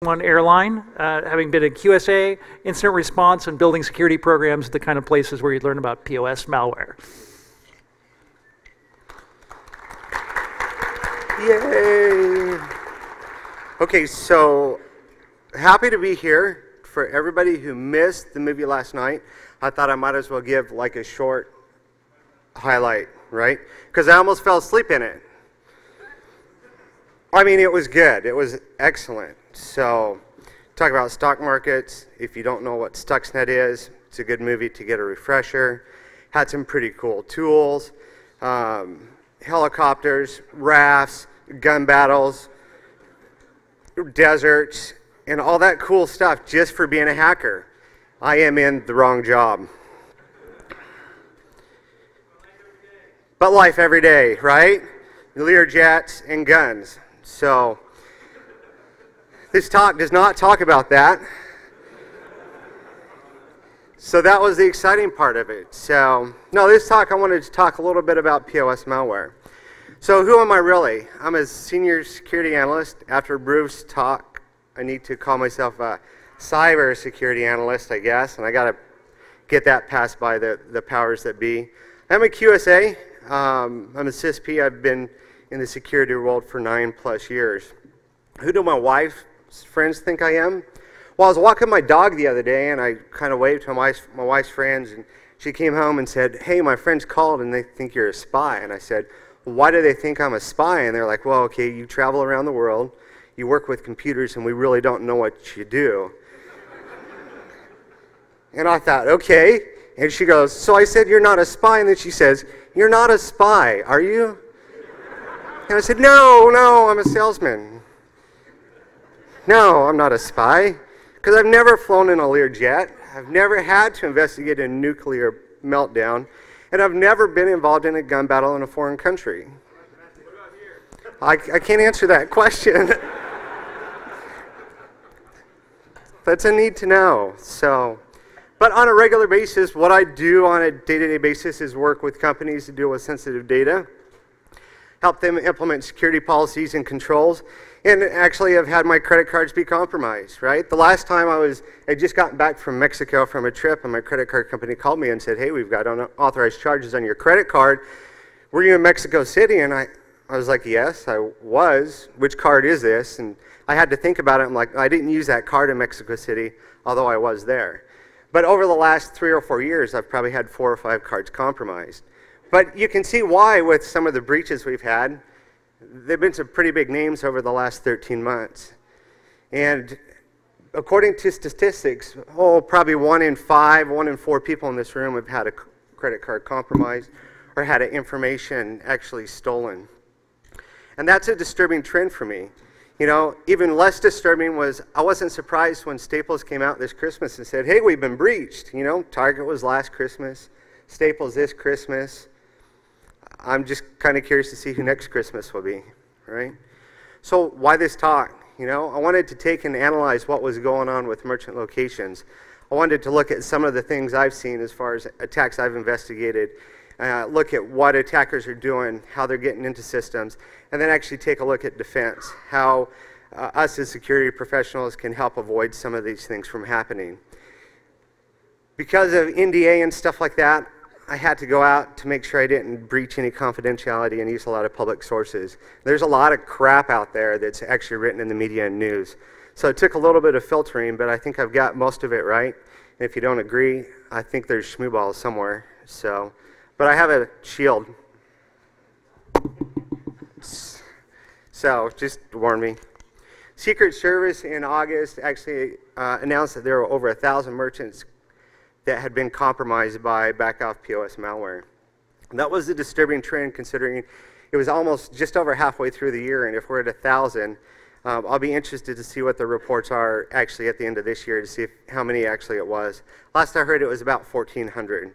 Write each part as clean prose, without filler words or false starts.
One airline, having been in QSA, incident response, and building security programs, the kind of places where you'd learn about POS malware. Yay! Okay, so happy to be here. For everybody who missed the movie last night, I thought I might as well give like a short highlight, right? Because I almost fell asleep in it. I mean, it was good. It was excellent. So, talk about stock markets. If you don't know what Stuxnet is, it's a good movie to get a refresher. Had some pretty cool tools, helicopters, rafts, gun battles, deserts, and all that cool stuff just for being a hacker. I am in the wrong job. But life every day, right? Learjets and guns. So, this talk does not talk about that. So that was the exciting part of it. So, no, this talk I wanted to talk a little bit about POS malware. So who am I really? I'm a senior security analyst. After Bruce's talk, I need to call myself a cyber security analyst, I guess, and I got to get that passed by the powers that be. I'm a QSA. I'm a CISP. I've been in the security world for 9+ years. Who do my wife's friends think I am? Well, I was walking my dog the other day, and I kind of waved to my wife's friends, and she came home and said, "Hey, my friends called, and they think you're a spy." And I said, "Why do they think I'm a spy?" And they're like, "Well, okay, you travel around the world, you work with computers, and we really don't know what you do." And I thought, okay. And she goes, "So I said, you're not a spy?" And then she says, "You're not a spy, are you?" And I said, no, I'm a salesman. No, I'm not a spy. Because I've never flown in a Learjet. I've never had to investigate a nuclear meltdown. And I've never been involved in a gun battle in a foreign country. I can't answer that question. That's a need to know. So, but on a regular basis, what I do on a day-to-day basis is work with companies to deal with sensitive data, help them implement security policies and controls, and actually I've had my credit cards be compromised, right? The last time I just gotten back from Mexico from a trip, and my credit card company called me and said, "Hey, we've got unauthorized charges on your credit card. Were you in Mexico City?" And I was like, "Yes, I was. Which card is this?" And I had to think about it. I'm like, I didn't use that card in Mexico City, although I was there. But over the last 3 or 4 years, I've probably had 4 or 5 cards compromised. But you can see why with some of the breaches we've had. There have been some pretty big names over the last 13 months. And according to statistics, probably 1 in 5, 1 in 4 people in this room have had a credit card compromised or had information actually stolen. And that's a disturbing trend for me. You know, even less disturbing was I wasn't surprised when Staples came out this Christmas and said, "Hey, we've been breached." You know, Target was last Christmas, Staples this Christmas. I'm just kind of curious to see who next Christmas will be, right? So why this talk? You know, I wanted to take and analyze what was going on with merchant locations. I wanted to look at some of the things I've seen as far as attacks I've investigated, look at what attackers are doing, how they're getting into systems, and then actually take a look at defense, how us as security professionals can help avoid some of these things from happening. Because of NDA and stuff like that, I had to go out to make sure I didn't breach any confidentiality and use a lot of public sources. There's a lot of crap out there that's actually written in the media and news. So it took a little bit of filtering, but I think I've got most of it right. And if you don't agree, I think there's schmooballs somewhere. So, but I have a shield. So just warn me. Secret Service in August actually announced that there were over 1,000 merchants that had been compromised by back-off POS malware. And that was a disturbing trend considering it was almost just over halfway through the year, and if we're at 1,000, I'll be interested to see what the reports are actually at the end of this year to see how many actually it was. Last I heard it was about 1,400.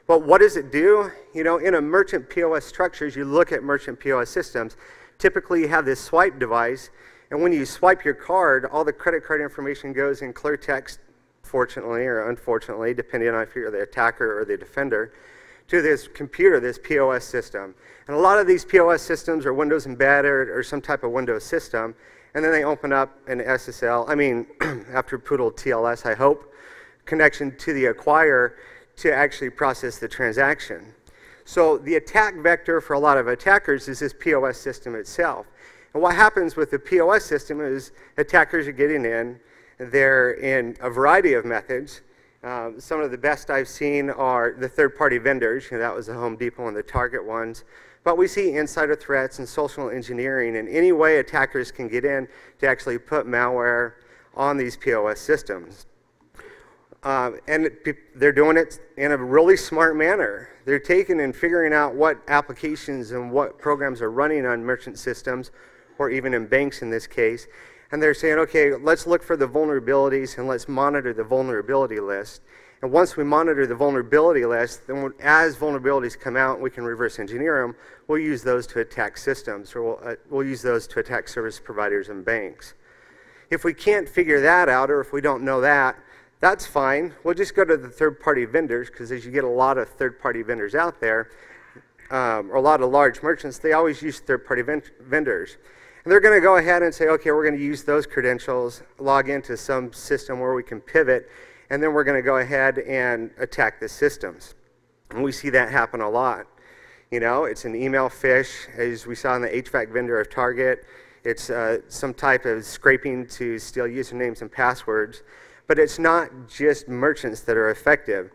But what does it do? You know, in a merchant POS structures, you look at merchant POS systems, typically you have this swipe device, and when you swipe your card, all the credit card information goes in clear text, fortunately or unfortunately, depending on if you're the attacker or the defender, to this computer, this POS system. And a lot of these POS systems are Windows embedded or some type of Windows system, and then they open up an SSL, after Poodle TLS, I hope, connection to the acquirer to actually process the transaction. So the attack vector for a lot of attackers is this POS system itself. And what happens with the POS system is attackers are getting in. They're in a variety of methods. Some of the best I've seen are the third-party vendors. That was the Home Depot and the Target ones. But we see insider threats and social engineering and any way attackers can get in to actually put malware on these POS systems. And they're doing it in a really smart manner. They're taking and figuring out what applications and what programs are running on merchant systems, or even in banks in this case. And they're saying, okay, let's look for the vulnerabilities and let's monitor the vulnerability list. And once we monitor the vulnerability list, then as vulnerabilities come out, we can reverse engineer them. We'll use those to attack systems, or we'll use those to attack service providers and banks. If we can't figure that out, or if we don't know that, that's fine. We'll just go to the third-party vendors, because as you get a lot of third-party vendors out there, or a lot of large merchants, they always use third-party vendors. And they're going to go ahead and say, okay, we're going to use those credentials, log into some system where we can pivot, and then we're going to go ahead and attack the systems. And we see that happen a lot. It's an email phish, as we saw in the HVAC vendor of Target. It's some type of scraping to steal usernames and passwords. But it's not just merchants that are effective.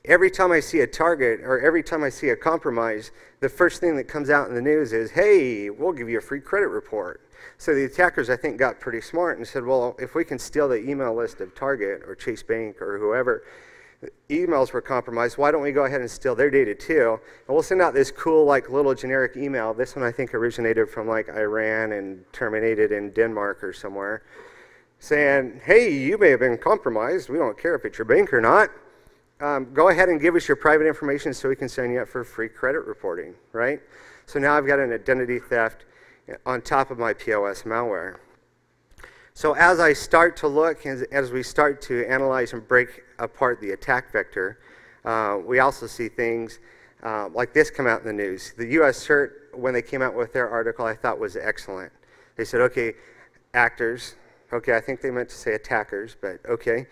Every time I see a target, or every time I see a compromise, the first thing that comes out in the news is, hey, we'll give you a free credit report. So the attackers, I think, got pretty smart and said, well, if we can steal the email list of Target or Chase Bank or whoever, emails were compromised, why don't we go ahead and steal their data too? And we'll send out this cool, little generic email. This one I think originated from Iran and terminated in Denmark or somewhere, saying, hey, you may have been compromised. We don't care if it's your bank or not. Go ahead and give us your private information so we can sign you up for free credit reporting, right? So now I've got an identity theft on top of my POS malware. So as I start to look, as we start to analyze and break apart the attack vector, we also see things like this come out in the news. The US CERT, when they came out with their article, I thought was excellent. They said, okay, actors, okay, I think they meant to say attackers, but okay.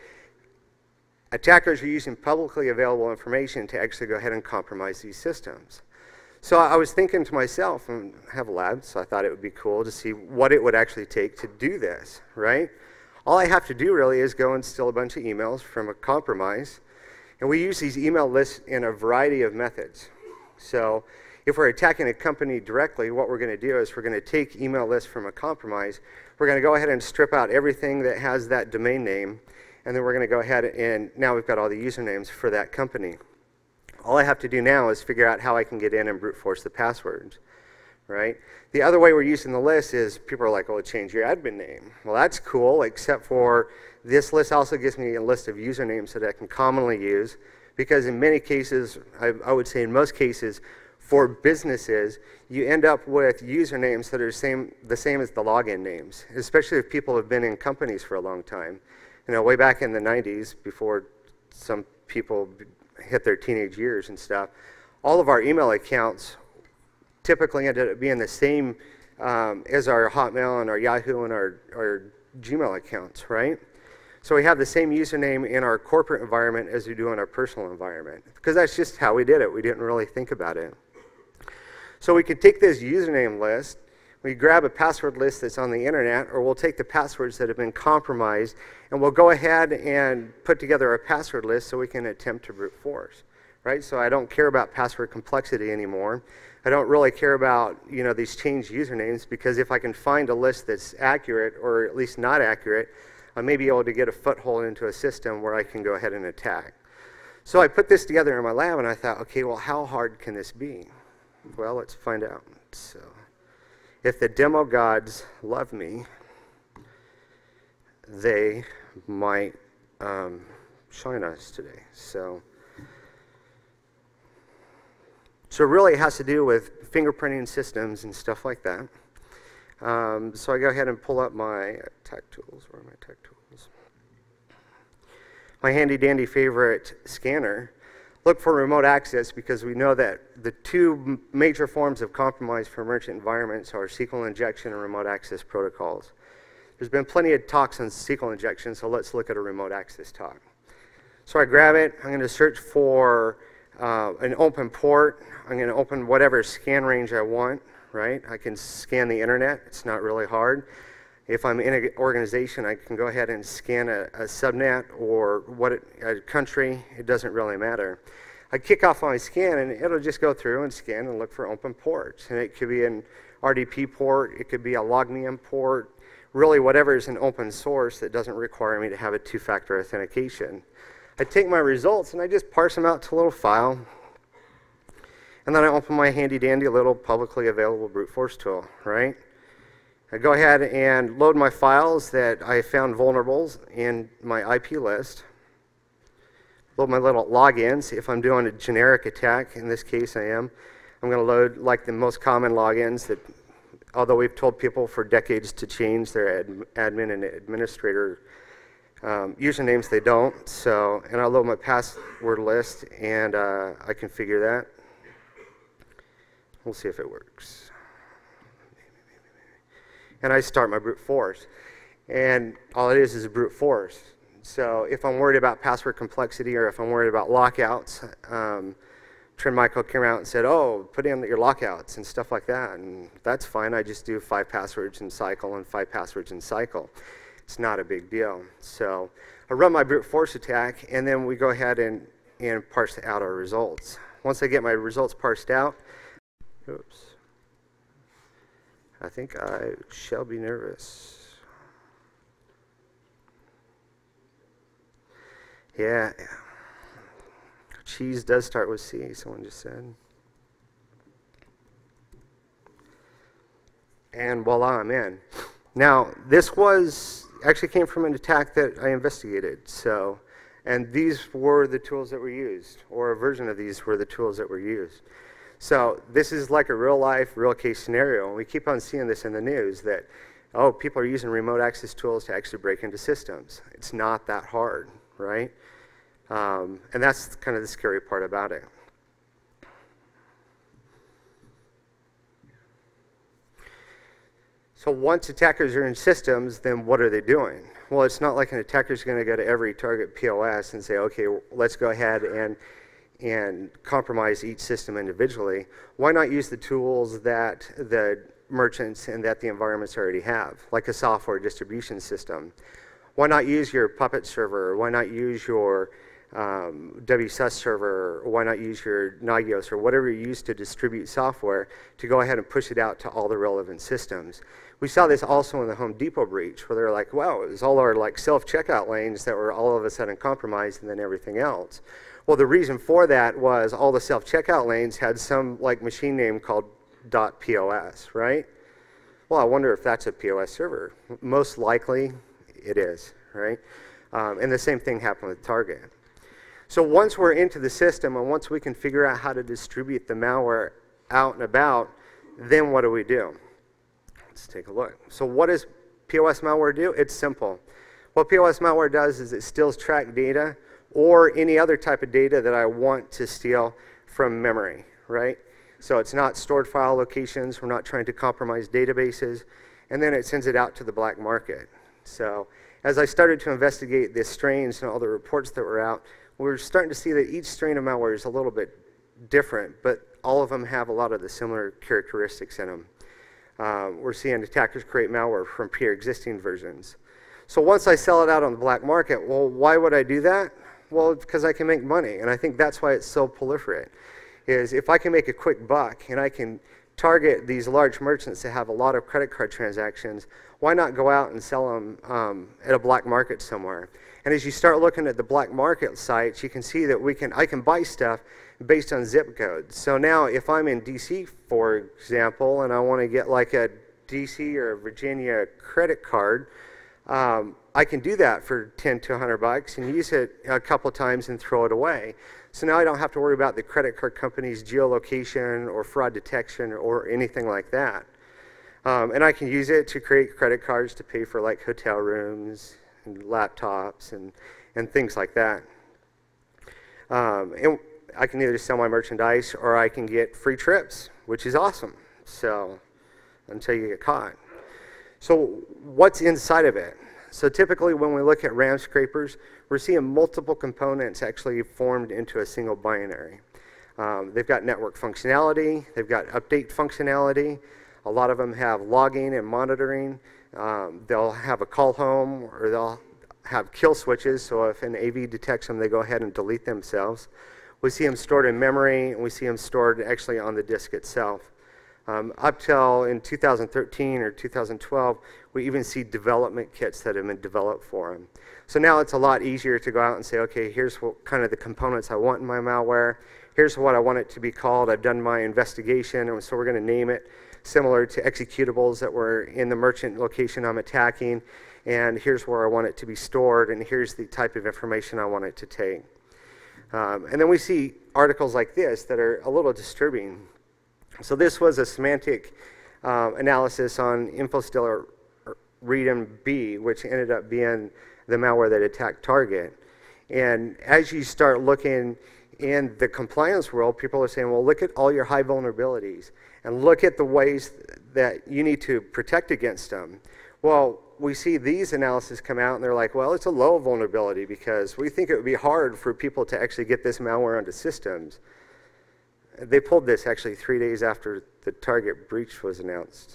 Attackers are using publicly available information to actually go ahead and compromise these systems. So I was thinking to myself, and I have a lab, so I thought it would be cool to see what it would actually take to do this, right? All I have to do really is go and steal a bunch of emails from a compromise, and we use these email lists in a variety of methods. So if we're attacking a company directly, what we're going to do is we're going to take email lists from a compromise, we're going to go ahead and strip out everything that has that domain name, and then we're going to go ahead and now we've got all the usernames for that company. All I have to do now is figure out how I can get in and brute force the passwords, right? The other way we're using the list is people are like, oh, change your admin name. Well, that's cool, except for this list also gives me a list of usernames that I can commonly use, because in many cases, I would say in most cases, for businesses, you end up with usernames that are the same as the login names, especially if people have been in companies for a long time. Way back in the 90s, before some people hit their teenage years and stuff, all of our email accounts typically ended up being the same as our Hotmail and our Yahoo and our Gmail accounts, right? So we have the same username in our corporate environment as we do in our personal environment, because that's just how we did it. We didn't really think about it. So we could take this username list, we grab a password list that's on the internet, or we'll take the passwords that have been compromised, and we'll go ahead and put together a password list so we can attempt to brute force, right? So I don't care about password complexity anymore. I don't really care about, these changed usernames, because if I can find a list that's accurate, or at least not accurate, I may be able to get a foothold into a system where I can go ahead and attack. So I put this together in my lab, and I thought, okay, well, how hard can this be? Well, let's find out. So, if the demo gods love me, they might shine us today. So really it has to do with fingerprinting systems and stuff like that. So I go ahead and pull up my attack tools. Where are my attack tools? My handy dandy favorite scanner. Look for remote access, because we know that the two major forms of compromise for merchant environments are SQL injection and remote access protocols. There's been plenty of talks on SQL injection, so let's look at a remote access talk. So I grab it, I'm going to search for an open port. I'm going to open whatever scan range I want, right? I can scan the internet, it's not really hard. If I'm in an organization, I can go ahead and scan a subnet or a country, it doesn't really matter. I kick off my scan and it'll just go through and scan and look for open ports. And it could be an RDP port, it could be a LogMeIn port, really whatever is an open source that doesn't require me to have a two-factor authentication. I take my results and I just parse them out to a little file. And then I open my handy-dandy little publicly available brute force tool, right? I go ahead and load my files that I found vulnerables in my IP list. Load my little logins. If I'm doing a generic attack, in this case I am, I'm going to load like the most common logins that, although we've told people for decades to change their admin and administrator usernames, they don't. So, and I load my password list and I configure that. We'll see if it works. And I start my brute force. And all it is a brute force. So if I'm worried about password complexity or if I'm worried about lockouts, Trend Michael came out and said, oh, put in your lockouts and stuff like that. And that's fine. I just do 5 passwords in cycle and 5 passwords in cycle. It's not a big deal. So I run my brute force attack, and then we go ahead and parse out our results. Once I get my results parsed out, oops. I think I shall be nervous. Yeah. Cheese does start with C, someone just said. And voila, I'm in. Now, this actually came from an attack that I investigated. So, and these were the tools that were used, or a version of these were the tools that were used. So this is like a real life, real case scenario. And we keep on seeing this in the news that, oh, people are using remote access tools to actually break into systems. It's not that hard, right? And that's kind of the scary part about it. So once attackers are in systems, then what are they doing? Well, it's not like an attacker is going to go to every target POS and say, okay, let's go ahead and compromise each system individually. Why not use the tools that the merchants and that the environments already have, like a software distribution system? Why not use your Puppet server? Why not use your WSUS server? Or why not use your Nagios or whatever you use to distribute software to go ahead and push it out to all the relevant systems? We saw this also in the Home Depot breach, where they're like, wow, it was all our like self-checkout lanes that were all of a sudden compromised and then everything else. Well, the reason for that was all the self-checkout lanes had some like machine name called .pos, right? Well, I wonder if that's a POS server. Most likely it is, right? And the same thing happened with Target. So once we're into the system and once we can figure out how to distribute the malware out and about, then what do? Let's take a look. So what does POS malware do? It's simple. What POS malware does is it steals tracked data or any other type of data that I want to steal from memory, right? So it's not stored file locations, we're not trying to compromise databases, and then it sends it out to the black market. So as I started to investigate the strains and all the reports that were out, we're starting to see that each strain of malware is a little bit different, but all of them have a lot of the similar characteristics in them. We're seeing attackers create malware from pre-existing versions. So once I sell it out on the black market, well, why would I do that? Well, because I can make money, and I think that's why it's so proliferate, is if I can make a quick buck and I can target these large merchants that have a lot of credit card transactions, why not go out and sell them at a black market somewhere? And as you start looking at the black market sites, you can see that I can buy stuff based on zip codes. So now if I'm in DC, for example, and I want to get like a DC or a Virginia credit card, I can do that for 10 to 100 bucks and use it a couple times and throw it away. So now I don't have to worry about the credit card company's geolocation or fraud detection or anything like that. And I can use it to create credit cards to pay for like hotel rooms and laptops and things like that. And I can either sell my merchandise or I can get free trips, which is awesome. So until you get caught. So what's inside of it? So typically when we look at RAM scrapers, we're seeing multiple components actually formed into a single binary. They've got network functionality, they've got update functionality, a lot of them have logging and monitoring, they'll have a call home, or they'll have kill switches, so if an AV detects them, they go ahead and delete themselves. We see them stored in memory, and we see them stored actually on the disk itself. Up till in 2013 or 2012, we even see development kits that have been developed for them. So now it's a lot easier to go out and say, okay, here's what kind of the components I want in my malware. Here's what I want it to be called. I've done my investigation, and so we're going to name it similar to executables that were in the merchant location I'm attacking. And here's where I want it to be stored, and here's the type of information I want it to take. And then we see articles like this that are a little disturbing. So this was a semantic analysis on InfoStealer Read'em B, which ended up being the malware that attacked Target. And as you start looking in the compliance world, people are saying, well, look at all your high vulnerabilities, and look at the ways that you need to protect against them. Well, we see these analyses come out, and they're like, well, it's a low vulnerability because we think it would be hard for people to actually get this malware onto systems. They pulled this actually 3 days after the Target breach was announced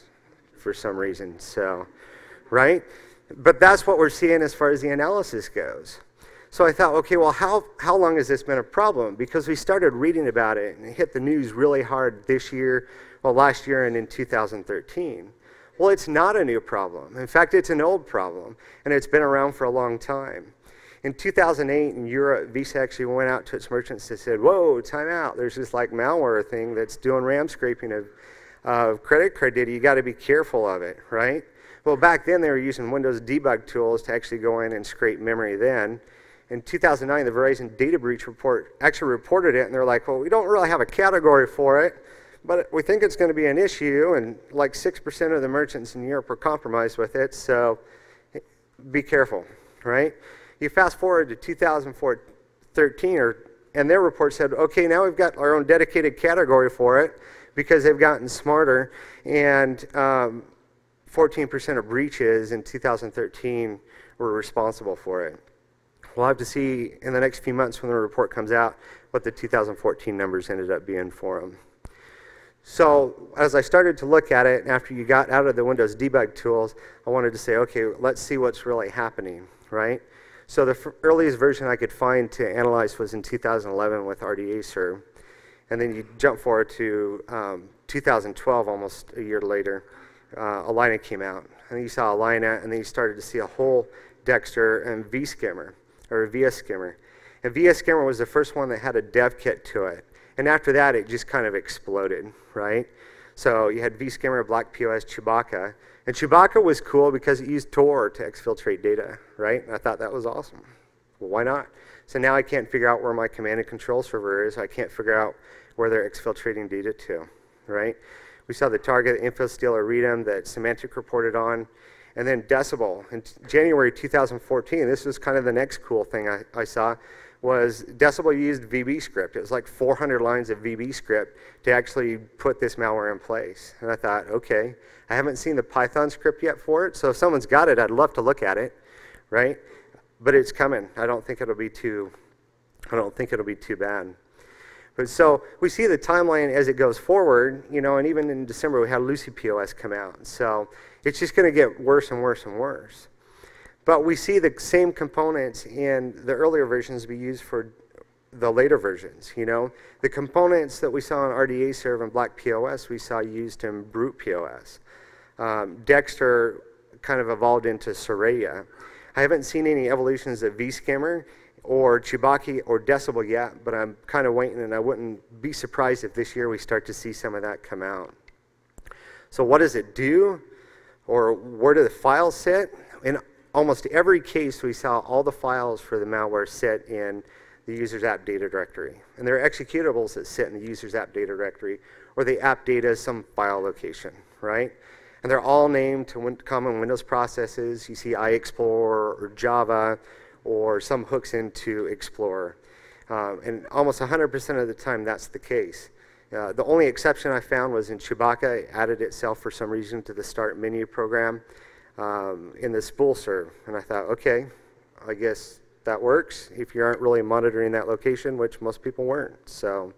for some reason, so, right? But that's what we're seeing as far as the analysis goes. So I thought, okay, well, how long has this been a problem? Because we started reading about it, and it hit the news really hard this year, well, last year and in 2013. Well, it's not a new problem. In fact, it's an old problem, and it's been around for a long time. In 2008 in Europe, Visa actually went out to its merchants and said, whoa, time out. There's this like malware thing that's doing RAM scraping of credit card data. You got to be careful of it, right? Well, back then they were using Windows debug tools to actually go in and scrape memory then. In 2009, the Verizon data breach report actually reported it, and they're like, well, we don't really have a category for it, but we think it's going to be an issue, and like 6% of the merchants in Europe were compromised with it, so be careful, right? You fast forward to 2013, and their report said, okay, now we've got our own dedicated category for it because they've gotten smarter, and 14% of breaches in 2013 were responsible for it. We'll have to see in the next few months when the report comes out what the 2014 numbers ended up being for them. So as I started to look at it, after you got out of the Windows debug tools, I wanted to say, okay, let's see what's really happening, right? So the earliest version I could find to analyze was in 2011 with RDA-Serv. And then you jump forward to 2012, almost a year later, Alina came out. And you saw Alina, and then you started to see a whole Dexter and vSkimmer, or vSkimmer. And vSkimmer was the first one that had a dev kit to it. And after that, it just kind of exploded, right? So you had vSkimmer, Black POS, Chewbacca. And Chewbacca was cool because it used Tor to exfiltrate data, right? And I thought that was awesome. Well, why not? So now I can't figure out where my command and control server is. I can't figure out where they're exfiltrating data to, right? We saw the Target InfoStealer Read'em that Symantec reported on. And then Decibel. In January 2014, this was kind of the next cool thing I saw, was Decibel used VB script. It was like 400 lines of VB script to actually put this malware in place. And I thought, okay, I haven't seen the Python script yet for it, so if someone's got it, I'd love to look at it, right? But it's coming. I don't think it'll be too bad. But so we see the timeline as it goes forward, you know, and even in December we had Lucy POS come out. So it's just going to get worse and worse and worse. But we see the same components in the earlier versions be used for the later versions, you know. The components that we saw in RDA-Serv and Black POS we saw used in Brute POS. Dexter kind of evolved into Soraya. I haven't seen any evolutions of vSkimmer or Chewbacca or Decibel yet, but I'm kind of waiting, and I wouldn't be surprised if this year we start to see some of that come out. So what does it do? Or where do the files sit? In almost every case, we saw all the files for the malware sit in the user's app data directory. And there are executables that sit in the user's app data directory, or the app data is some file location, right? And they're all named to common Windows processes. You see iExplorer or Java, or some hooks into Explorer. And almost 100% of the time, that's the case. The only exception I found was in Chewbacca. It added itself for some reason to the Start menu program. in the spool serve. And I thought, okay, I guess that works if you aren't really monitoring that location, which most people weren't. So,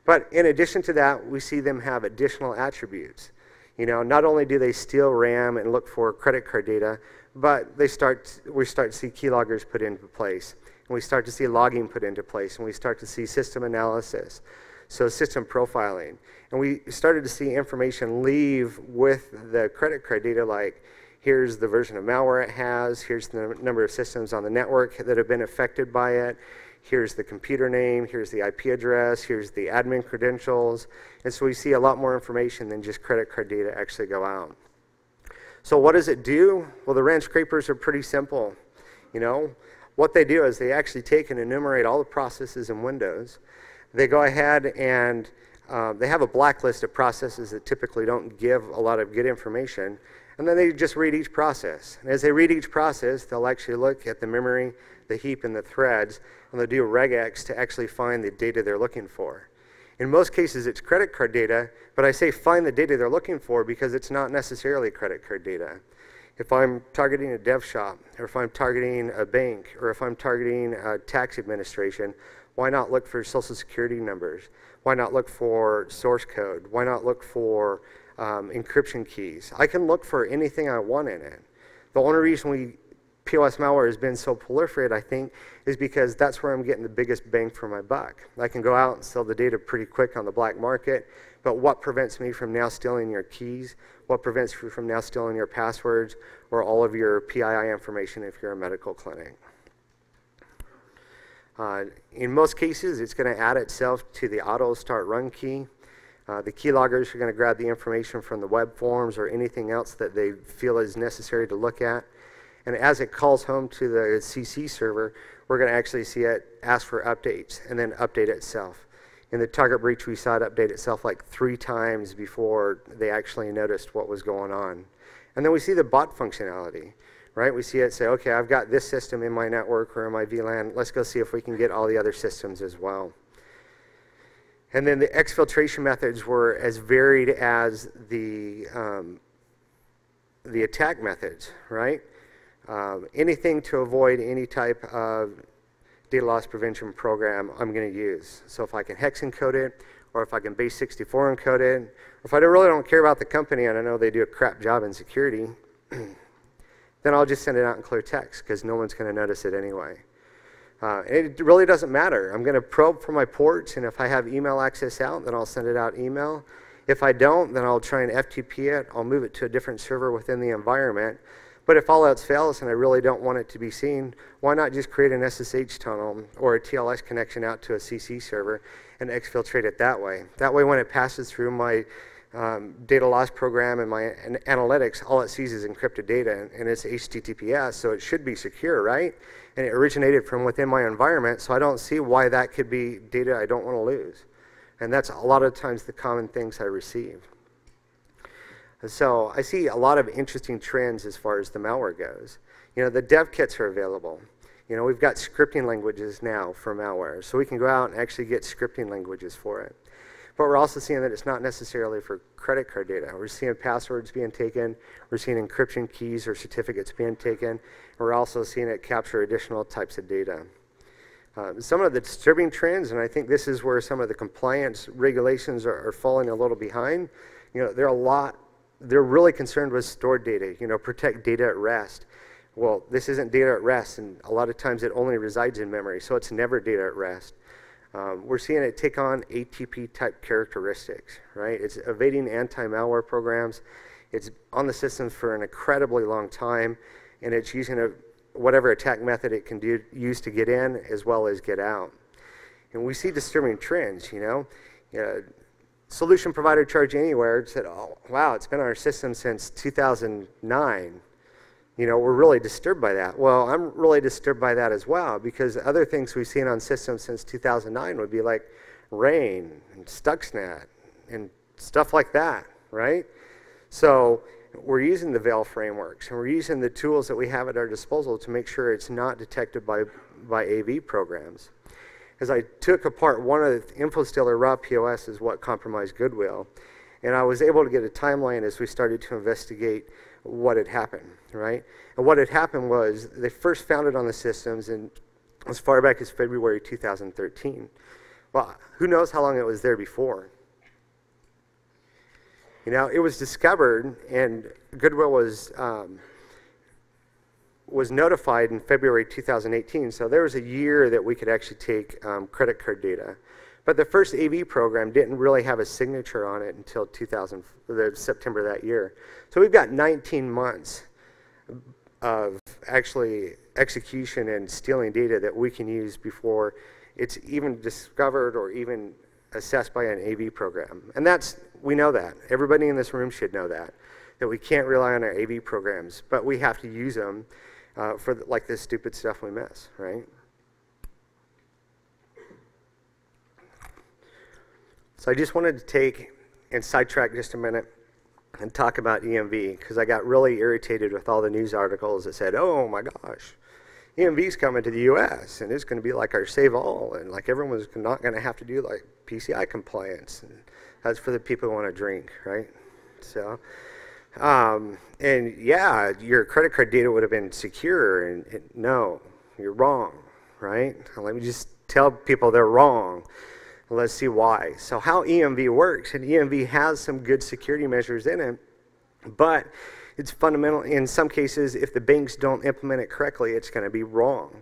but in addition to that, we see them have additional attributes. You know, not only do they steal RAM and look for credit card data, but we start to see keyloggers put into place. And we start to see logging put into place. And we start to see system analysis, so system profiling. And we started to see information leave with the credit card data, like here's the version of malware it has, here's the number of systems on the network that have been affected by it, here's the computer name, here's the IP address, here's the admin credentials. And so we see a lot more information than just credit card data actually go out. So what does it do? Well, the RAM scrapers are pretty simple. You know, what they do is they actually take and enumerate all the processes in Windows. They go ahead and they have a blacklist of processes that typically don't give a lot of good information. And then they just read each process. And as they read each process, they'll actually look at the memory, the heap, and the threads, and they'll do regex to actually find the data they're looking for. In most cases, it's credit card data, but I say find the data they're looking for because it's not necessarily credit card data. If I'm targeting a dev shop, or if I'm targeting a bank, or if I'm targeting a tax administration, why not look for social security numbers? Why not look for source code? Why not look for encryption keys? I can look for anything I want in it. The only reason POS malware has been so proliferated, I think, is because that's where I'm getting the biggest bang for my buck. I can go out and sell the data pretty quick on the black market, but what prevents me from now stealing your keys? What prevents you from now stealing your passwords or all of your PII information if you're a medical clinic? In most cases, it's going to add itself to the auto start run key. The keyloggers are going to grab the information from the web forms or anything else that they feel is necessary to look at. And as it calls home to the CC server, we're going to actually see it ask for updates and then update itself. In the target breach, we saw it update itself like 3 times before they actually noticed what was going on. And then we see the bot functionality, right? We see it say, okay, I've got this system in my network or in my VLAN. Let's go see if we can get all the other systems as well. And then the exfiltration methods were as varied as the attack methods, right? Anything to avoid any type of data loss prevention program I'm going to use. So if I can hex encode it, or if I can base 64 encode it, or if I really don't care about the company and I know they do a crap job in security, then I'll just send it out in clear text because no one's going to notice it anyway. It really doesn't matter. I'm going to probe for my ports, and if I have email access out, then I'll send it out email. If I don't, then I'll try and FTP it. I'll move it to a different server within the environment. But if all else fails and I really don't want it to be seen, why not just create an SSH tunnel or a TLS connection out to a CC server and exfiltrate it that way? That way when it passes through my data loss program and my analytics, all it sees is encrypted data, and it's HTTPS, so it should be secure, right? And it originated from within my environment, so I don't see why that could be data I don't want to lose. And that's a lot of times the common things I receive. So I see a lot of interesting trends as far as the malware goes. You know, the dev kits are available. You know, we've got scripting languages now for malware, so we can go out and actually get scripting languages for it. But we're also seeing that it's not necessarily for credit card data. We're seeing passwords being taken. We're seeing encryption keys or certificates being taken. And we're also seeing it capture additional types of data. Some of the disturbing trends, and I think this is where some of the compliance regulations are falling a little behind. You know, they're really concerned with stored data, you know, protect data at rest. Well, this isn't data at rest, and a lot of times it only resides in memory, so it's never data at rest. We're seeing it take on ATP-type characteristics, right? It's evading anti-malware programs. It's on the system for an incredibly long time, and it's using whatever attack method it can use to get in as well as get out. And we see disturbing trends, you know. Solution provider charge anywhere said, oh, wow, it's been on our system since 2009. You know, we're really disturbed by that. Well, I'm really disturbed by that as well, because other things we've seen on systems since 2009 would be like RAIN and Stuxnet and stuff like that, right? So we're using the Veil frameworks, and we're using the tools that we have at our disposal to make sure it's not detected by AV programs. As I took apart one of the InfoStealer raw POS is what compromised goodwill. And I was able to get a timeline as we started to investigate what had happened, right? And what had happened was they first found it on the systems and as far back as February 2013. Well, who knows how long it was there before? You know, it was discovered, and Goodwill was notified in February 2018, so there was a year that we could actually take credit card data. But the first AV program didn't really have a signature on it until September that year. So we've got 19 months of actually execution and stealing data that we can use before it's even discovered or even assessed by an AV program. And we know that. Everybody in this room should know that we can't rely on our AV programs, but we have to use them for like this stupid stuff we miss, right? So I just wanted to take and sidetrack just a minute and talk about EMV, because I got really irritated with all the news articles that said, oh my gosh, EMV's coming to the US and it's going to be like our save all, and like everyone's not going to have to do like PCI compliance, and that's for the people who want to drink, right? So, and yeah, your credit card data would have been secure, and no, you're wrong, right? Let me just tell people they're wrong. Let's see why. So how EMV works, and EMV has some good security measures in it, but it's fundamental. In some cases, if the banks don't implement it correctly, it's going to be wrong.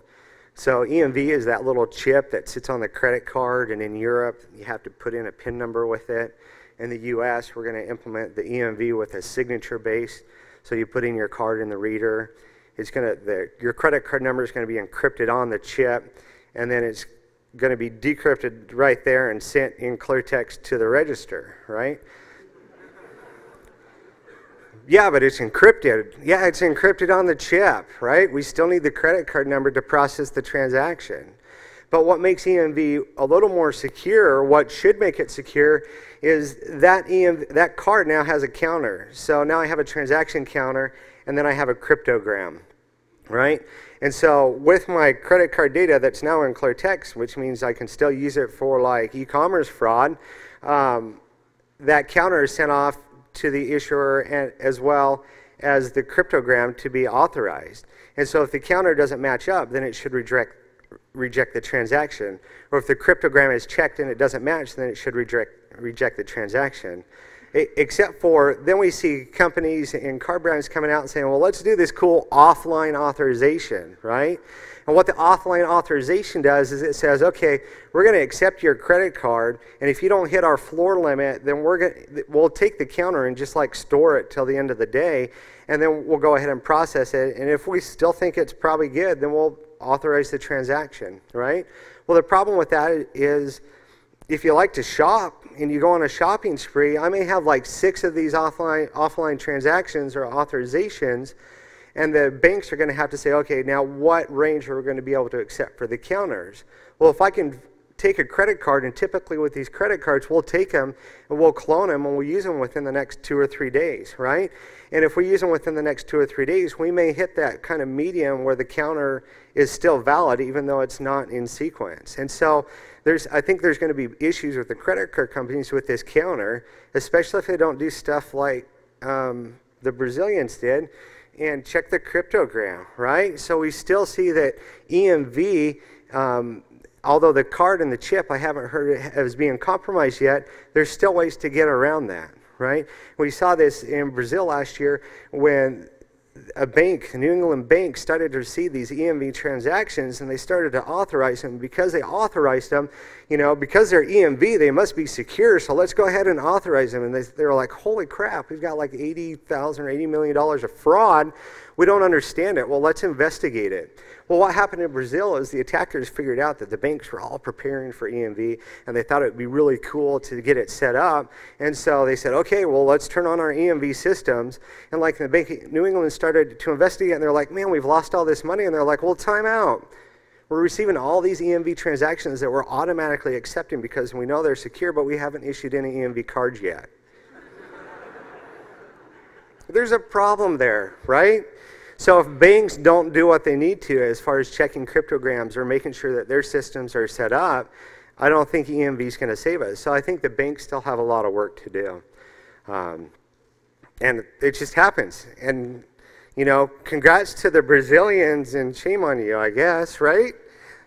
So EMV is that little chip that sits on the credit card, and in Europe, you have to put in a PIN number with it. In the US, we're going to implement the EMV with a signature base. So you put in your card in the reader. Your credit card number is going to be encrypted on the chip, and then it's going to be decrypted right there and sent in clear text to the register, right? Yeah, but it's encrypted. Yeah, it's encrypted on the chip, right? We still need the credit card number to process the transaction. But what makes EMV a little more secure, what should make it secure, is that card now has a counter. So now I have a transaction counter, and then I have a cryptogram, right? And so with my credit card data that's now in clear text, which means I can still use it for like e-commerce fraud, that counter is sent off to the issuer and as well as the cryptogram to be authorized. And so if the counter doesn't match up, then it should reject the transaction. Or if the cryptogram is checked and it doesn't match, then it should reject the transaction. Except for, then we see companies and card brands coming out and saying, well, let's do this cool offline authorization, right? And what the offline authorization does is it says, okay, we're going to accept your credit card, and if you don't hit our floor limit, then we'll take the counter and just like store it till the end of the day, and then we'll go ahead and process it. And if we still think it's probably good, then we'll authorize the transaction, right? Well, the problem with that is if you like to shop and you go on a shopping spree, I may have like 6 of these offline transactions or authorizations, and the banks are going to have to say, okay, now what range are we going to be able to accept for the counters? Well, if I can take a credit card, and typically with these credit cards, we'll take them and we'll clone them and we'll use them within the next 2 or 3 days, right? And if we use them within the next 2 or 3 days, we may hit that kind of medium where the counter is still valid even though it's not in sequence. And so I think there's going to be issues with the credit card companies with this counter, especially if they don't do stuff like the Brazilians did and check the cryptogram, right? So we still see that EMV, although the card and the chip I haven't heard it as being compromised yet, there's still ways to get around that, right? We saw this in Brazil last year when a bank, a New England bank, started to see these EMV transactions, and they started to authorize them. Because they authorized them, because they're EMV, they must be secure, so let's go ahead and authorize them. And they were like, holy crap, we've got like $80,000 or $80 million of fraud. We don't understand it. Well, let's investigate it. Well, what happened in Brazil is the attackers figured out that the banks were all preparing for EMV, and they thought it would be really cool to get it set up. And so they said, okay, well, let's turn on our EMV systems. And like the Bank of New England started to investigate, and they're like, man, we've lost all this money. And they're like, well, time out. We're receiving all these EMV transactions that we're automatically accepting because we know they're secure, but we haven't issued any EMV cards yet. There's a problem there, right? So if banks don't do what they need to as far as checking cryptograms or making sure that their systems are set up, I don't think EMV is going to save us. So I think the banks still have a lot of work to do. And it just happens. And, you know, congrats to the Brazilians and shame on you, I guess, right?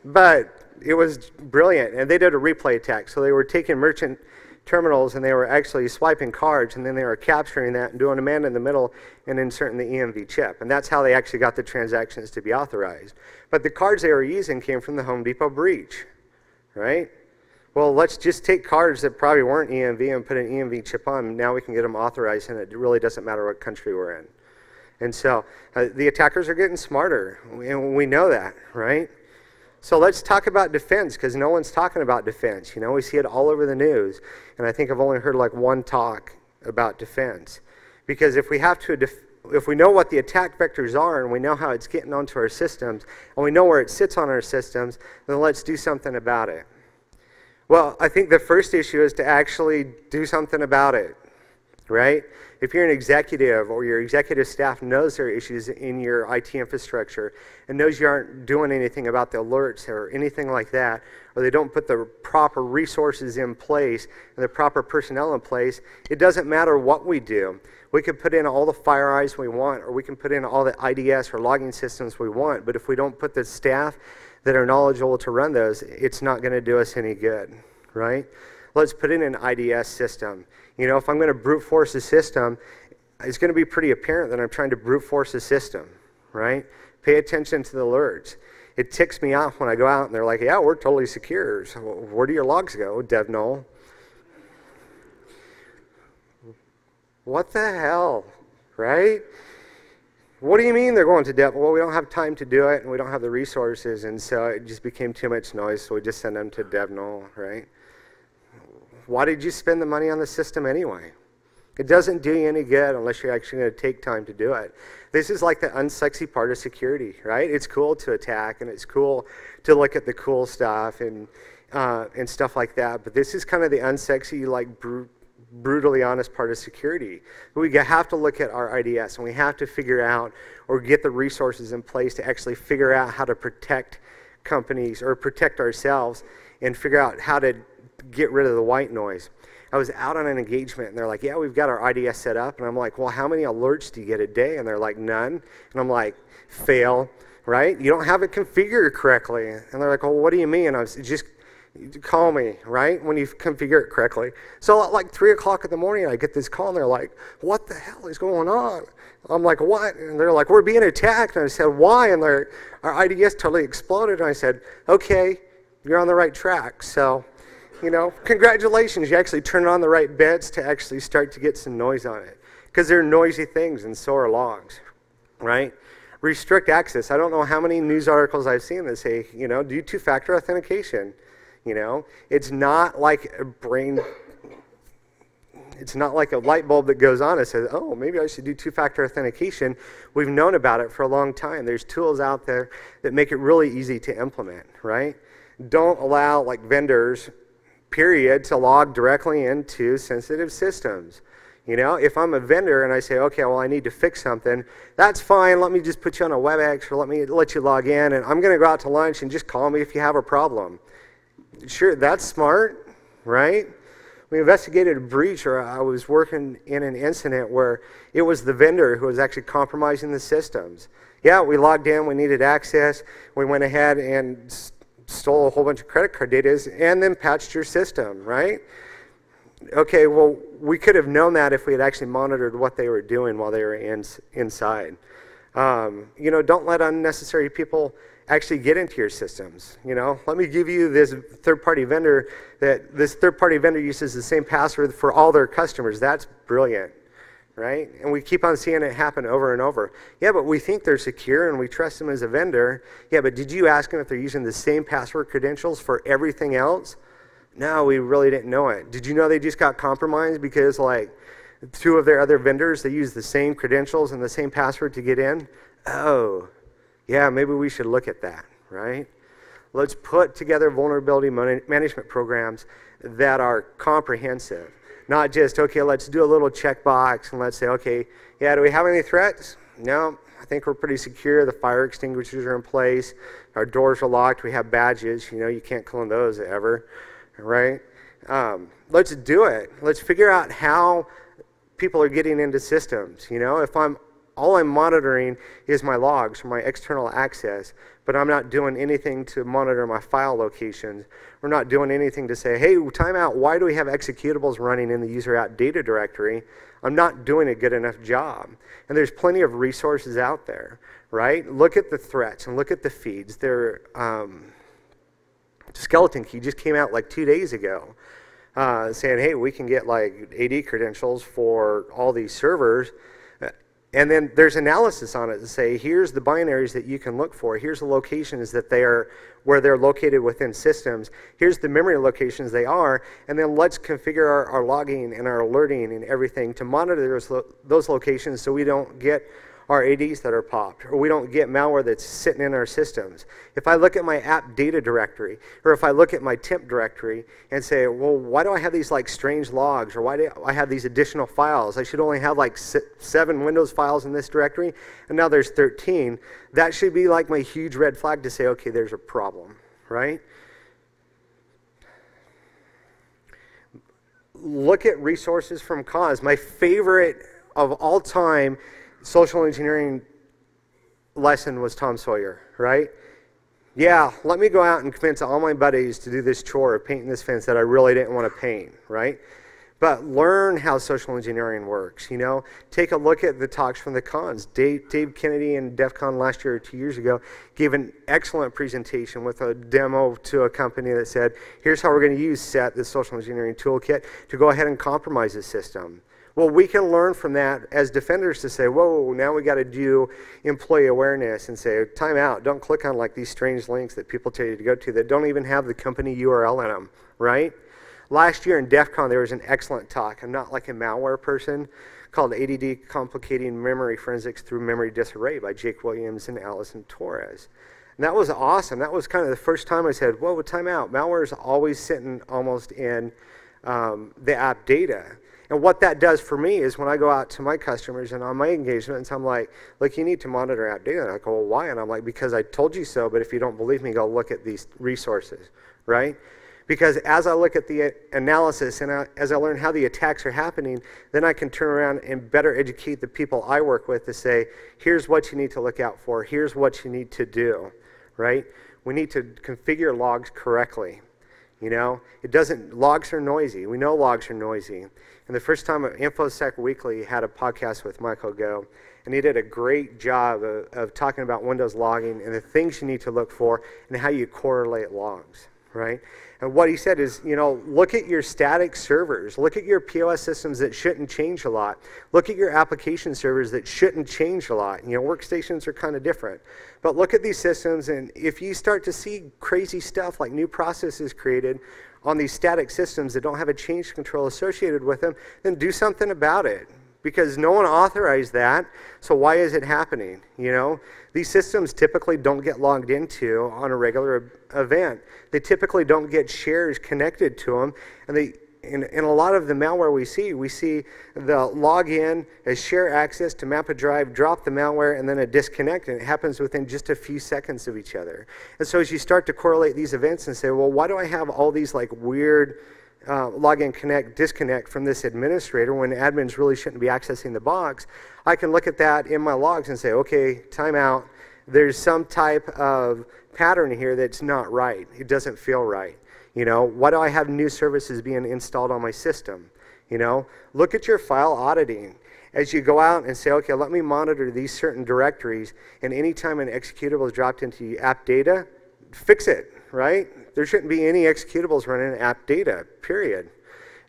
But it was brilliant. And they did a replay attack. So they were taking merchant terminals and they were actually swiping cards, and then they were capturing that and doing a man in the middle and inserting the EMV chip. And that's how they actually got the transactions to be authorized. But the cards they were using came from the Home Depot breach, right? Well, let's just take cards that probably weren't EMV and put an EMV chip on, and now we can get them authorized, and it really doesn't matter what country we're in. And so the attackers are getting smarter, and we know that, right? So let's talk about defense, because no one's talking about defense. You know, we see it all over the news, and I think I've only heard like one talk about defense. Because if we have to, if we know what the attack vectors are, and we know how it's getting onto our systems, and we know where it sits on our systems, then let's do something about it. Well, I think the first issue is to actually do something about it, right? If you're an executive or your executive staff knows there are issues in your IT infrastructure and knows you aren't doing anything about the alerts or anything like that, or they don't put the proper resources in place and the proper personnel in place, it doesn't matter what we do. We can put in all the FireEyes we want, or we can put in all the IDS or logging systems we want, but if we don't put the staff that are knowledgeable to run those, it's not going to do us any good, right? Let's put in an IDS system. You know, if I'm going to brute force a system, it's going to be pretty apparent that I'm trying to brute force a system, right? Pay attention to the alerts. It ticks me off when I go out and they're like, yeah, we're totally secure. So where do your logs go, dev null? What the hell, right? What do you mean they're going to dev? Well, we don't have time to do it, and we don't have the resources, and so it just became too much noise, so we just send them to dev null, right? Why did you spend the money on the system anyway? It doesn't do you any good unless you're actually going to take time to do it. This is like the unsexy part of security, right? It's cool to attack, and it's cool to look at the cool stuff and stuff like that, but this is kind of the unsexy, like, brutally honest part of security. We have to look at our IDS, and we have to figure out or get the resources in place to actually figure out how to protect companies or protect ourselves and figure out how to get rid of the white noise. I was out on an engagement, and they're like, yeah, we've got our IDS set up. And I'm like, well, how many alerts do you get a day? And they're like, none. And I'm like, fail, right? You don't have it configured correctly. And they're like, well, what do you mean? And I was just, call me, right, when you configure it correctly. So at like 3 o'clock in the morning, I get this call, and they're like, what the hell is going on? I'm like, what? And they're like, we're being attacked. And I said, why? And our IDS totally exploded. And I said, okay, you're on the right track. So, you know, congratulations, you actually turned on the right bits to actually start to get some noise on it. Because they're noisy things, and so are logs, right? Restrict access. I don't know how many news articles I've seen that say, you know, do two-factor authentication. You know, it's not like a brain, it's not like a light bulb that goes on and says, oh, maybe I should do two-factor authentication. We've known about it for a long time. There's tools out there that make it really easy to implement, right? Don't allow, like, vendors, period, to log directly into sensitive systems. You know, if I'm a vendor and I say, okay, well, I need to fix something, that's fine. Let me just put you on a WebEx, or let you log in, and I'm going to go out to lunch, and just call me if you have a problem. Sure, that's smart, right? We investigated a breach, or I was working in an incident where it was the vendor who was actually compromising the systems. Yeah, we logged in, we needed access, we went ahead and stole a whole bunch of credit card data and then patched your system, right? Okay, well, we could have known that if we had actually monitored what they were doing while they were inside. You know, don't let unnecessary people actually get into your systems. You know, let me give you this third-party vendor that this third-party vendor uses the same password for all their customers. That's brilliant, right? And we keep on seeing it happen over and over. Yeah, but we think they're secure and we trust them as a vendor. Yeah, but did you ask them if they're using the same password credentials for everything else? No, we really didn't know it. Did you know they just got compromised because, like, 2 of their other vendors, they use the same credentials and the same password to get in? Oh, yeah, maybe we should look at that, right? Let's put together vulnerability management programs that are comprehensive. Not just, okay, let's do a little checkbox and let's say, okay, yeah, do we have any threats? No, I think we're pretty secure. The fire extinguishers are in place. Our doors are locked. We have badges. You know, you can't clone those ever, right? Let's do it. Let's figure out how people are getting into systems. If all I'm monitoring is my logs or my external access, but I'm not doing anything to monitor my file locations. We're not doing anything to say, hey, time out, why do we have executables running in the user app data directory? I'm not doing a good enough job. And there's plenty of resources out there, right? Look at the threats and look at the feeds. Skeleton Key just came out like 2 days ago saying, hey, we can get like AD credentials for all these servers. And then there's analysis on it to say, here's the binaries that you can look for. Here's the locations that where they're located within systems. Here's the memory locations they are. And then let's configure our logging and our alerting and everything to monitor those locations so we don't get our ADs that are popped, or we don't get malware that's sitting in our systems. If I look at my app data directory, or if I look at my temp directory and say, well, why do I have these like strange logs, or why do I have these additional files? I should only have like 7 Windows files in this directory, and now there's 13. That should be like my huge red flag to say, okay, there's a problem, right? Look at resources from cause. My favorite of all time social engineering lesson was Tom Sawyer, right? Yeah, let me go out and convince all my buddies to do this chore of painting this fence that I really didn't want to paint, right? But learn how social engineering works, Take a look at the talks from the cons. Dave Kennedy in DEF CON last year or 2 years ago gave an excellent presentation with a demo to a company that said, here's how we're going to use SET, the social engineering toolkit, to go ahead and compromise the system. Well, we can learn from that as defenders to say, whoa, now we got to do employee awareness and say, time out, don't click on like these strange links that people tell you to go to that don't even have the company URL in them, right? Last year in DEF CON, there was an excellent talk. I'm not like a malware person, called ADD Complicating Memory Forensics Through Memory Disarray by Jake Williams and Allison Torres. And that was awesome. That was kind of the first time I said, whoa, time out. Malware is always sitting almost in the app data. And what that does for me is when I go out to my customers and on my engagements, I'm like, look, you need to monitor app data. And I go, well, why? And I'm like, because I told you so, but if you don't believe me, go look at these resources, right? Because as I look at the analysis and as I learn how the attacks are happening, then I can turn around and better educate the people I work with to say, here's what you need to look out for. Here's what you need to do, right? We need to configure logs correctly. Logs are noisy. We know logs are noisy. And the first time InfoSec Weekly had a podcast with Michael Go, and he did a great job of talking about Windows logging and the things you need to look for and how you correlate logs, right? And what he said is, look at your static servers. Look at your POS systems that shouldn't change a lot. Look at your application servers that shouldn't change a lot. Workstations are kind of different. But look at these systems, and if you start to see crazy stuff like new processes created on these static systems that don't have a change control associated with them, then do something about it. Because no one authorized that, so why is it happening? These systems typically don't get logged into on a regular event. They typically don't get shares connected to them, and in a lot of the malware we see the login, a share access to map a drive, drop the malware, and then a disconnect, and it happens within just a few seconds of each other. And so as you start to correlate these events and say, well, why do I have all these like weird login, connect, disconnect from this administrator when admins really shouldn't be accessing the box? I can look at that in my logs and say, okay, time out. There's some type of pattern here that's not right. It doesn't feel right. Why do I have new services being installed on my system? Look at your file auditing. As you go out and say, okay, let me monitor these certain directories, and anytime an executable is dropped into app data, fix it, right? There shouldn't be any executables running in app data, period.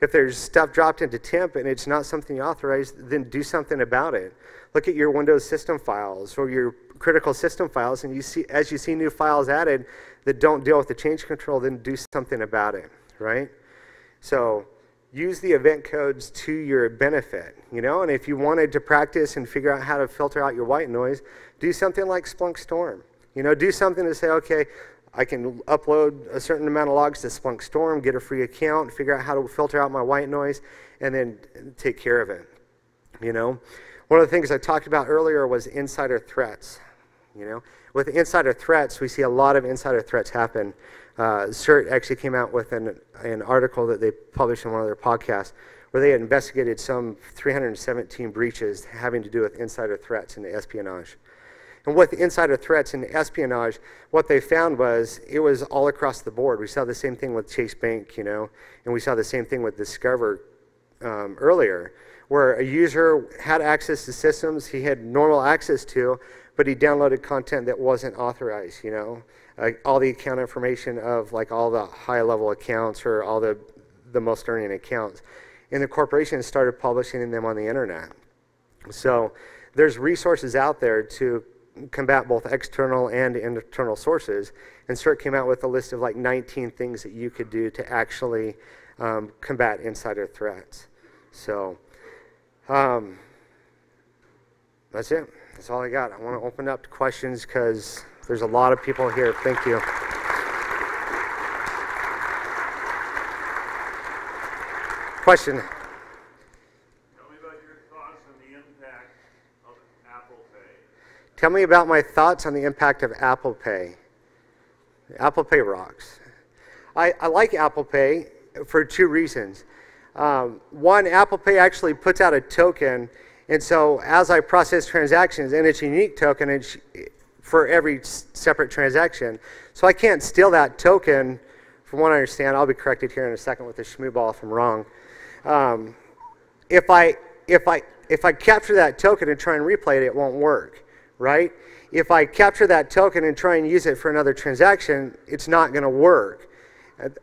If there's stuff dropped into temp and it's not something you authorize, then do something about it. Look at your Windows system files or your critical system files, and as you see new files added that don't deal with the change control, then do something about it, right? So use the event codes to your benefit, and if you wanted to practice and figure out how to filter out your white noise, do something like Splunk Storm. Do something to say, okay, I can upload a certain amount of logs to Splunk Storm, get a free account, figure out how to filter out my white noise, and then take care of it. One of the things I talked about earlier was insider threats. With insider threats, we see a lot of insider threats happen. CERT actually came out with an article that they published in one of their podcasts where they had investigated some 317 breaches having to do with insider threats and espionage. And with the insider threats and espionage, what they found was it was all across the board. We saw the same thing with Chase Bank, you know, and we saw the same thing with Discover earlier, where a user had access to systems he had normal access to, but he downloaded content that wasn't authorized, you know. All the account information of like all the high-level accounts or all the most earning accounts. And the corporation started publishing them on the internet. So there's resources out there to combat both external and internal sources. And CERT came out with a list of like 19 things that you could do to actually combat insider threats. So that's it. That's all I got. I want to open up to questions because there's a lot of people here. Thank you. Question. Tell me about your thoughts on the impact of Apple Pay. Tell me about my thoughts on the impact of Apple Pay. Apple Pay rocks. I like Apple Pay for two reasons. One, Apple Pay actually puts out a token, and so as I process transactions, and it's a unique token for every separate transaction, so I can't steal that token. From what I understand, I'll be corrected here in a second with the shmoo ball if I'm wrong. If I capture that token and try and replay it, it won't work, right? If I capture that token and try and use it for another transaction, it's not going to work.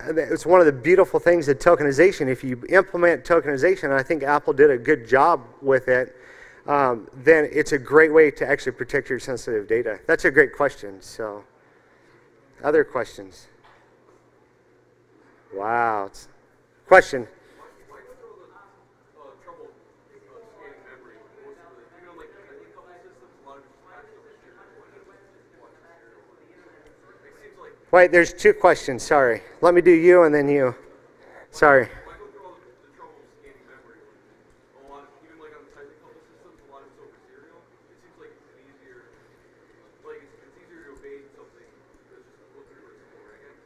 It's one of the beautiful things of tokenization. If you implement tokenization, and I think Apple did a good job with it, then it's a great way to actually protect your sensitive data. That's a great question. So, other questions? Wow. Question. Wait, there's two questions, sorry. Let me do you and then you. Sorry. Why go through all the trouble of scanning memory? A lot of, even like on the technical systems, a lot of it's over serial. It seems like it's easier to evade something that's just look through it again.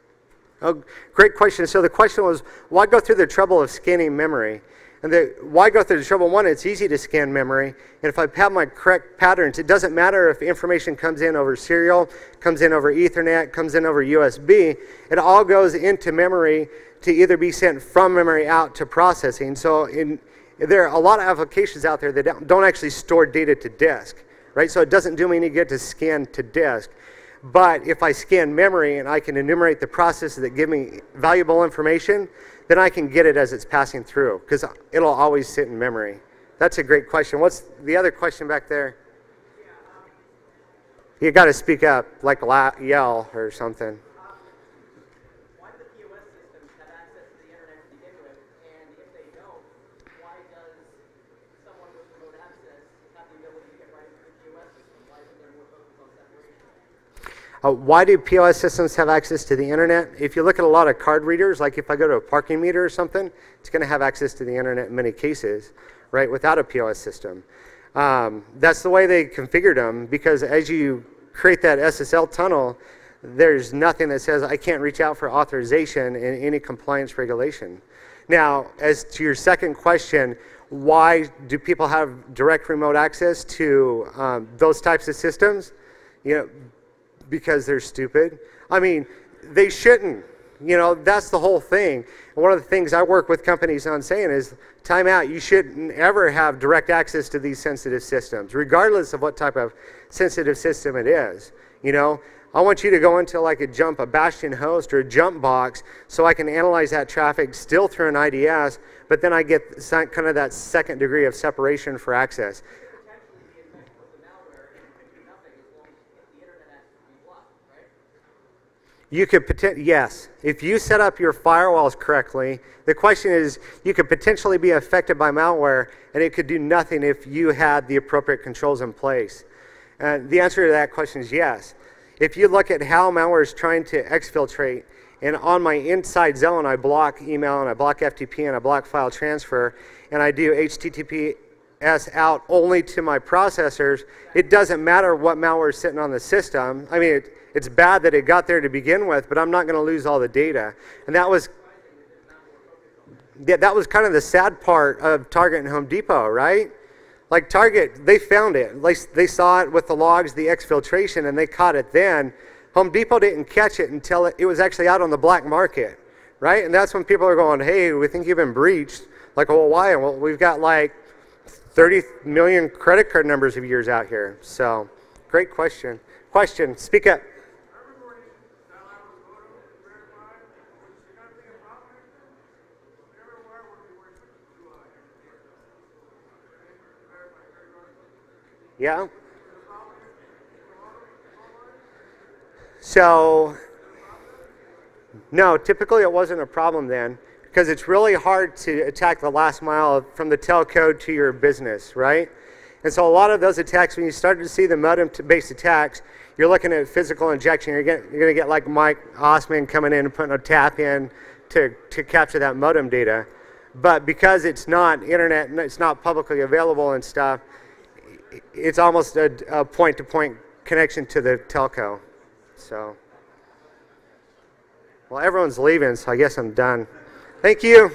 Oh, great question. So the question was, why go through the trouble of scanning memory? And why go through the trouble? One, it's easy to scan memory. And if I have my correct patterns, it doesn't matter if information comes in over serial, comes in over Ethernet, comes in over USB. It all goes into memory to either be sent from memory out to processing. So there are a lot of applications out there that don't actually store data to disk, right? So it doesn't do me any good to scan to disk. But if I scan memory and I can enumerate the processes that give me valuable information, then I can get it as it's passing through, because it'll always sit in memory. That's a great question. What's the other question back there? You got to speak up, like yell or something. Why do the POS systems have access to the internet to begin with? And if they don't, why does someone with remote access have the ability to get right into the POS system? Why isn't there more focus on separation? Why do POS systems have access to the internet? If you look at a lot of card readers, like if I go to a parking meter or something, it's going to have access to the internet in many cases, right, without a POS system. That's the way they configured them, because as you create that SSL tunnel, there's nothing that says I can't reach out for authorization in any compliance regulation. Now, as to your second question, why do people have direct remote access to those types of systems? You know, because they're stupid. I mean, they shouldn't. You know, that's the whole thing. And one of the things I work with companies on saying is, time out, you shouldn't ever have direct access to these sensitive systems, regardless of what type of sensitive system it is. You know, I want you to go into like a Bastion host or a jump box so I can analyze that traffic still through an IDS, but then I get kind of that second degree of separation for access. You could yes. If you set up your firewalls correctly, the question is, you could potentially be affected by malware, and it could do nothing if you had the appropriate controls in place. And the answer to that question is yes. If you look at how malware is trying to exfiltrate, and on my inside zone, I block email, and I block FTP, and I block file transfer, and I do HTTPS out only to my processors, it doesn't matter what malware is sitting on the system. I mean, it's bad that it got there to begin with, but I'm not going to lose all the data. And that was, that was kind of the sad part of Target and Home Depot, right? Like Target, they found it. They saw it with the logs, the exfiltration, and they caught it then. Home Depot didn't catch it until it was actually out on the black market, right? And that's when people are going, hey, we think you've been breached. Like, well, why? Well, we've got like 30 million credit card numbers of yours out here. So, great question. Question, speak up. Yeah. So, no, typically it wasn't a problem then because it's really hard to attack the last mile from the telco to your business, right? And so a lot of those attacks, when you start to see the modem-based attacks, you're looking at physical injection. You're going to get like Mike Osman coming in and putting a tap in to capture that modem data. But because it's not internet and it's not publicly available and stuff, it's almost a point-to-point connection to the telco. So, well, everyone's leaving, so I guess I'm done. Thank you.